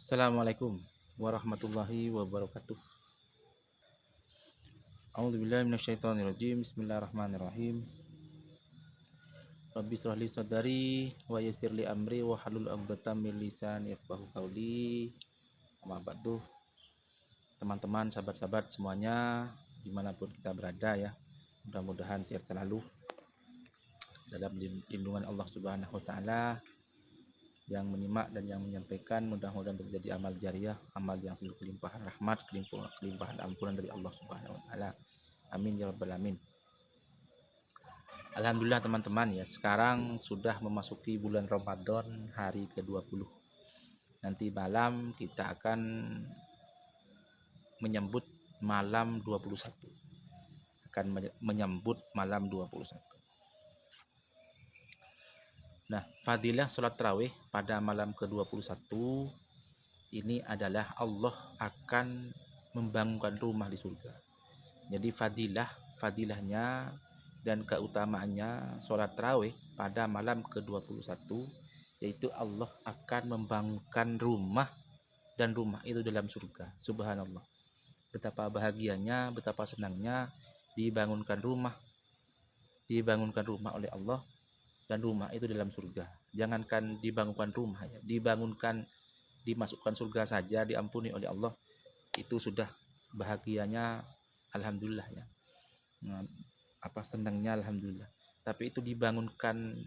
Assalamualaikum warahmatullahi wabarakatuh. A'udzubillahi minasyaitonirrajim. Bismillahirrahmanirrahim. Rabbi shrah li sadri wa yassir li amri wa halul 'uqdatam min lisani yafqahu qawli. Amma ba'du. Teman-teman, sahabat-sahabat semuanya dimanapun kita berada ya, mudah-mudahan sehat selalu dalam lindungan Allah Subhanahu wa taala. Yang menyimak dan yang menyampaikan mudah-mudahan terjadi amal jariah, amal yang selalu kelimpahan rahmat, kelimpahan ampunan dari Allah Subhanahu wa taala. Amin ya rabbal alamin. Alhamdulillah teman-teman ya, sekarang sudah memasuki bulan Ramadan hari ke-20. Nanti malam kita akan menyambut malam 21. Akan menyambut malam 21. Nah, fadilah sholat tarawih pada malam ke-21 ini adalah Allah akan membangunkan rumah di surga. Jadi fadilahnya dan keutamaannya sholat tarawih pada malam ke-21 yaitu Allah akan membangunkan rumah, dan rumah itu dalam surga. Subhanallah. Betapa bahagianya, betapa senangnya dibangunkan rumah oleh Allah, dan rumah itu dalam surga. Jangankan dibangunkan rumah ya, dimasukkan surga saja, diampuni oleh Allah, itu sudah bahagianya alhamdulillah ya. Nah, senangnya alhamdulillah. Tapi itu dibangunkan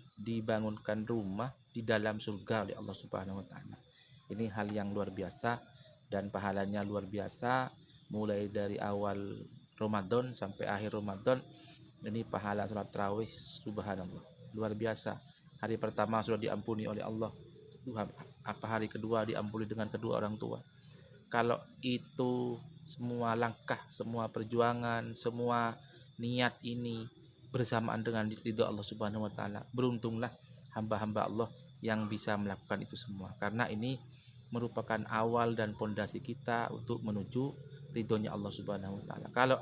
rumah di dalam surga oleh Allah Subhanahu wa taala. Ini hal yang luar biasa dan pahalanya luar biasa, mulai dari awal Ramadan sampai akhir Ramadan. Ini pahala salat tarawih subhanallah luar biasa. Hari pertama sudah diampuni oleh Allah. Hari kedua diampuni dengan kedua orang tua. Kalau itu semua langkah, semua perjuangan, semua niat ini bersamaan dengan ridho Allah Subhanahu wa taala, beruntunglah hamba-hamba Allah yang bisa melakukan itu semua, karena ini merupakan awal dan pondasi kita untuk menuju ridhonya Allah Subhanahu wa taala. Kalau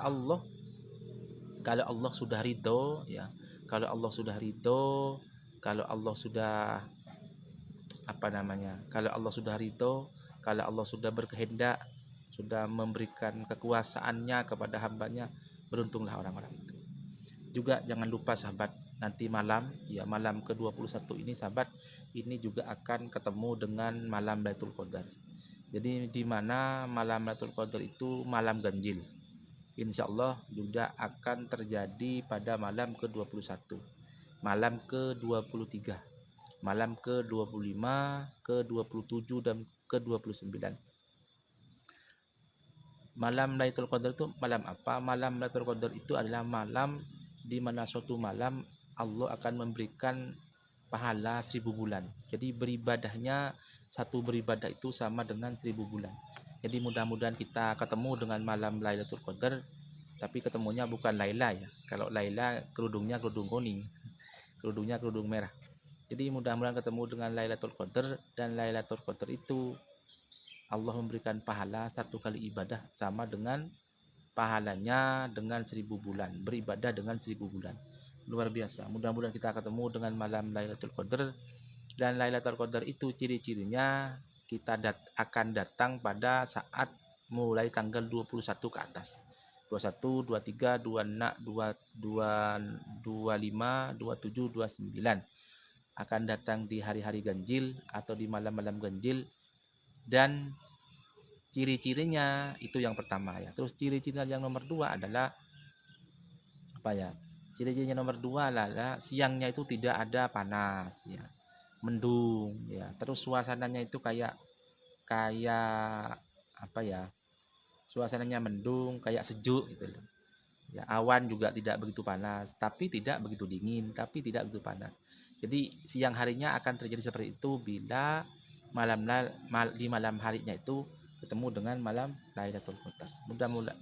Allah sudah ridho ya, kalau Allah sudah ridho, kalau Allah sudah kalau Allah sudah berkehendak, sudah memberikan kekuasaannya kepada hambanya, beruntunglah orang-orang itu. Juga jangan lupa sahabat, nanti malam ke-21 ini sahabat, ini juga akan ketemu dengan malam Lailatul Qadar. Jadi di mana malam Lailatul Qadar itu malam ganjil. Insya Allah juga akan terjadi pada malam ke-21, malam ke-23, malam ke-25, ke-27 dan ke-29. Malam Lailatul Qadar itu malam apa? Malam Lailatul Qadar itu adalah malam di mana suatu malam Allah akan memberikan pahala 1000 bulan. Jadi satu beribadah itu sama dengan 1000 bulan. Jadi mudah-mudahan kita ketemu dengan malam Lailatul Qadar, tapi ketemunya bukan Laila ya. Kalau Laila kerudungnya kerudung kuning, kerudungnya kerudung merah. Jadi mudah-mudahan ketemu dengan Lailatul Qadar, dan Lailatul Qadar itu Allah memberikan pahala satu kali ibadah sama dengan pahalanya dengan 1000 bulan, beribadah dengan 1000 bulan. Luar biasa. Mudah-mudahan kita ketemu dengan malam Lailatul Qadar, dan Lailatul Qadar itu ciri-cirinya kita akan datang pada saat mulai tanggal 21 ke atas. 21, 23, 26, 25, 27, 29 akan datang di hari-hari ganjil atau di malam-malam ganjil. Dan ciri-cirinya itu yang pertama ya. Terus ciri-cirinya yang nomor 2 adalah apa ya? Ciri-cirinya nomor 2 adalah siangnya itu tidak ada panas ya, mendung ya. Terus suasananya itu kayak apa ya? Suasananya mendung, kayak sejuk gitu loh. Ya, awan juga tidak begitu panas, tapi tidak begitu dingin, tapi tidak begitu panas. Jadi siang harinya akan terjadi seperti itu bila di malam harinya itu ketemu dengan malam Lailatul Qadar.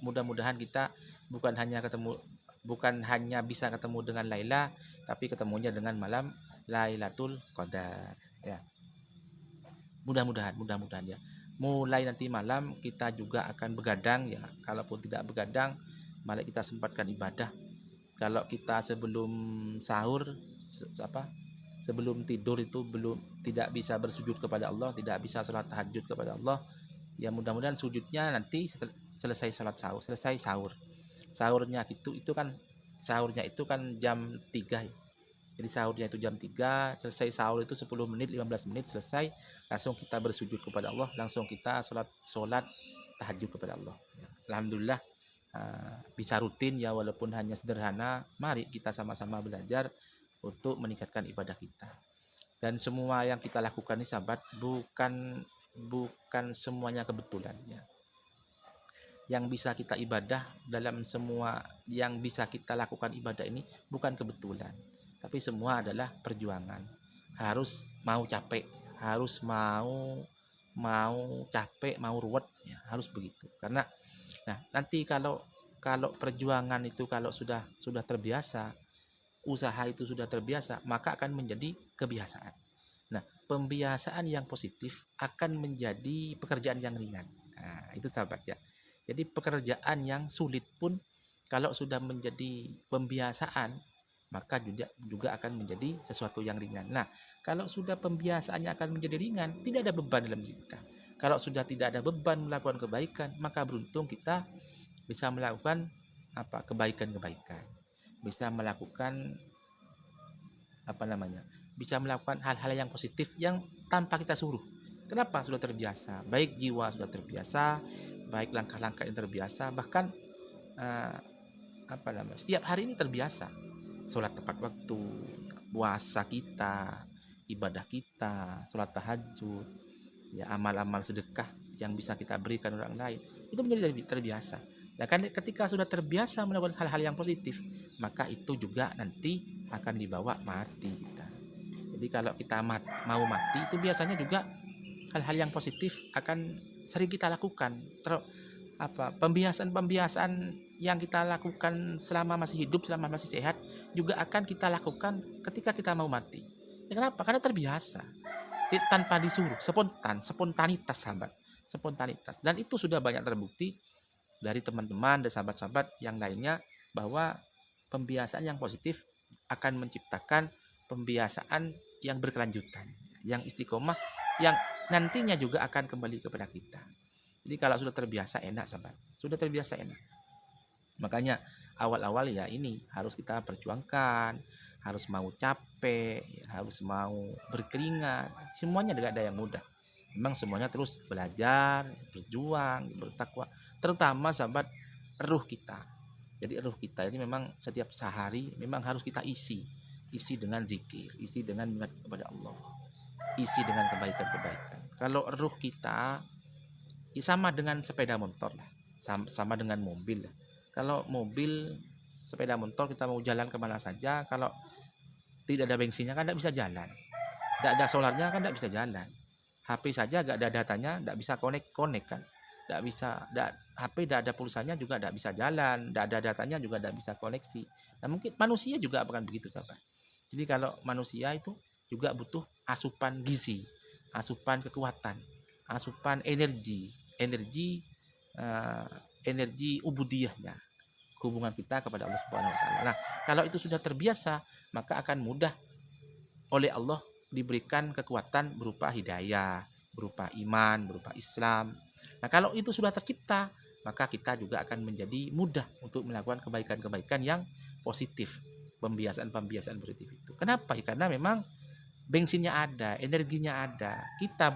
Mudah-mudahan kita bukan hanya bisa ketemu dengan Laila, tapi ketemunya dengan malam Lailatul Qadar ya. Mudah-mudahan ya. Mulai nanti malam kita juga akan begadang ya. Kalaupun tidak begadang, malah kita sempatkan ibadah. Kalau kita sebelum sahur sebelum tidur itu tidak bisa bersujud kepada Allah, tidak bisa salat tahajud kepada Allah, ya mudah-mudahan sujudnya nanti selesai salat sahur, selesai sahur. Sahurnya itu kan jam 3 ya. Jadi sahurnya itu jam 3, selesai sahur itu 10 menit, 15 menit selesai, langsung kita bersujud kepada Allah, langsung kita salat tahajud kepada Allah. Alhamdulillah bisa rutin ya, walaupun hanya sederhana. Mari kita sama-sama belajar untuk meningkatkan ibadah kita. Dan semua yang kita lakukan ini sahabat bukan semuanya kebetulan ya. Yang bisa kita ibadah dalam semua yang bisa kita lakukan ibadah ini bukan kebetulan, tapi semua adalah perjuangan. Harus mau capek, harus mau capek, mau ruwet ya, harus begitu. Karena nanti kalau perjuangan itu kalau sudah terbiasa, usaha itu sudah terbiasa, maka akan menjadi kebiasaan. Nah, pembiasaan yang positif akan menjadi pekerjaan yang ringan. Nah, itu sahabat ya. Jadi pekerjaan yang sulit pun kalau sudah menjadi pembiasaan, maka juga akan menjadi sesuatu yang ringan. Nah, kalau sudah pembiasaannya akan menjadi ringan, tidak ada beban dalam diri kita. Kalau sudah tidak ada beban melakukan kebaikan, maka beruntung kita bisa melakukan kebaikan-kebaikan. Bisa melakukan bisa melakukan hal-hal yang positif yang tanpa kita suruh. Kenapa? Sudah terbiasa. Baik jiwa sudah terbiasa, baik langkah-langkah yang terbiasa, bahkan setiap hari ini terbiasa. Sholat tepat waktu, puasa kita, ibadah kita, sholat tahajud, ya amal-amal sedekah yang bisa kita berikan orang lain, itu menjadi terbiasa. Nah, kan ketika sudah terbiasa melakukan hal-hal yang positif, maka itu juga nanti akan dibawa mati kita. Jadi kalau kita mau mati, itu biasanya juga hal-hal yang positif akan sering kita lakukan. Pembiasaan yang kita lakukan selama masih hidup, selama masih sehat, juga akan kita lakukan ketika kita mau mati. Ya, kenapa? Karena terbiasa, tanpa disuruh, spontanitas sahabat, spontanitas. Dan itu sudah banyak terbukti dari teman-teman dan sahabat-sahabat yang lainnya, bahwa pembiasaan yang positif akan menciptakan pembiasaan yang berkelanjutan, yang istiqomah, yang nantinya juga akan kembali kepada kita. Jadi kalau sudah terbiasa enak sahabat, sudah terbiasa enak. Makanya awal-awal ya ini harus kita perjuangkan, harus mau capek, harus mau berkeringat. Semuanya tidak ada yang mudah. Memang semuanya terus belajar, berjuang, bertakwa. Terutama sahabat, ruh kita. Jadi ruh kita ini memang setiap sehari memang harus kita isi dengan zikir, isi dengan ingat kepada Allah, isi dengan kebaikan-kebaikan. Kalau ruh kita sama dengan sepeda motor lah, sama dengan mobil lah. Kalau mobil, sepeda motor kita mau jalan kemana saja, kalau tidak ada bensinnya kan tidak bisa jalan, tidak ada solarnya kan tidak bisa jalan. HP saja gak ada datanya, tidak bisa connect kan, tidak bisa. HP tidak ada pulsanya juga tidak bisa jalan, tidak ada datanya juga tidak bisa koneksi. Nah, mungkin manusia juga akan begitu sahabat. Jadi kalau manusia itu juga butuh asupan gizi, asupan kekuatan, asupan energi ubudiyahnya, hubungan kita kepada Allah Subhanahu wa taala. Nah, kalau itu sudah terbiasa, maka akan mudah oleh Allah diberikan kekuatan berupa hidayah, berupa iman, berupa Islam. Nah, kalau itu sudah tercipta, maka kita juga akan menjadi mudah untuk melakukan kebaikan-kebaikan yang positif, pembiasaan-pembiasaan positif itu. Kenapa? Karena memang bensinnya ada, energinya ada, kita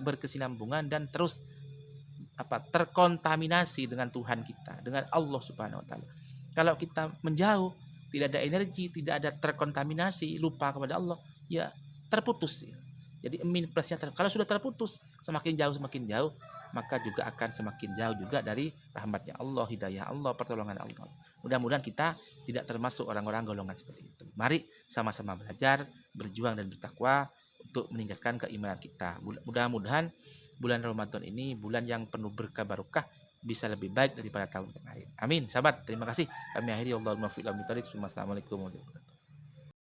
berkesinambungan dan terus terkontaminasi dengan Tuhan kita, dengan Allah Subhanahu wa taala. Kalau kita menjauh, tidak ada energi, tidak ada terkontaminasi, lupa kepada Allah, ya terputus. Jadi min plusnya kalau sudah terputus, semakin jauh, maka juga akan semakin jauh juga dari rahmatnya Allah, hidayah Allah, pertolongan Allah. Mudah-mudahan kita tidak termasuk orang-orang golongan seperti itu. Mari sama-sama belajar, berjuang dan bertakwa untuk meningkatkan keimanan kita. Mudah-mudahan bulan Ramadan ini bulan yang penuh berkah barokah, bisa lebih baik daripada tahun kemarin. Amin. Sahabat, terima kasih. Kami akhiri. Allahumma fi'il. Assalamualaikum warahmatullahi wabarakatuh.